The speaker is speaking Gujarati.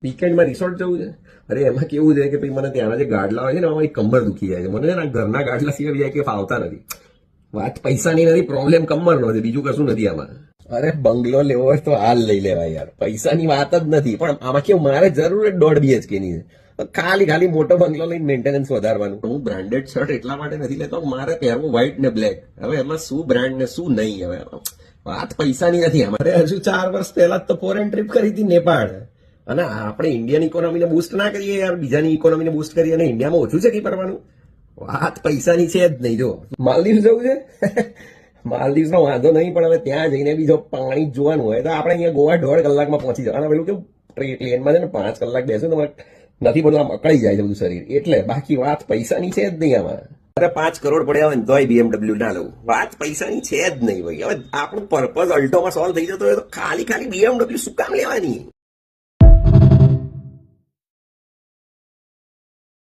વીકેન્ડમાં રિસોર્ટ જવું છે? અરે એમાં કેવું છે કે ભાઈ મને ત્યાંના જે ગાડલા હોય છે ને એમાં કમર દુખી જાય છે. મને છે ને ઘરના ગાડલા સિવાય બીજા કે ફાવતા નથી. વાત પૈસાની નથી, પ્રોબ્લેમ કમરનો છે, બીજું કશું નથી આમાં. અરે બંગલો લેવો હોય તો હાલ લઈ લેવાય યાર, પૈસાની વાત જ નથી. પણ આમાં કેવું, મારે જરૂર જ 1.5 BHK ની છે. ખાલી ખાલી મોટો બંગલો લઈને મેન્ટેનન્સ વધારવાનું. હું બ્રાન્ડેડ શર્ટ એટલા માટે નથી લેતો, મારે પહેરવું વ્હાઈટ ને બ્લેક. હવે એમાં શું બ્રાન્ડ ને શું નહીં, હવે વાત પૈસાની નથી. અમારે હજુ 4 વર્ષ પહેલા જ તો ફોરેન ટ્રીપ કરી હતી નેપાળ. અને આપણે ઇન્ડિયન ઇકોનોમીને બૂસ્ટ ના કરીએ યાર, બીજાની ઇકોનોમીને બૂસ્ટ કરીએ. અને ઇન્ડિયામાં ઓછું છે કઈ કરવાનું. વાત પૈસાની છે જ નહીં. જો માલદીવ જવું છે માલદીવ નો વાંધો નહીં, પણ હવે ત્યાં જઈને બી જો પાણી જ જોવાનું હોય તો આપણે અહીંયા ગોવા 1.5 કલાકમાં પહોંચી જવાના. પેલું કેવું પ્લેનમાં છે ને 5 કલાક બેસો તો નથી, બધું આમ અકળાઈ જાય છે બધું શરીર. એટલે બાકી વાત પૈસાની છે જ નહીં આમાં. અરે 5 કરોડ પડ્યા હોય ને તોય BMW ના લઉં. વાત પૈસાની છે જ નહીં ભાઈ. હવે આપણું પર્પઝ અલ્ટોમાં સોલ્વ થઈ જતો હોય તો ખાલી BMW શું કામ લેવાની?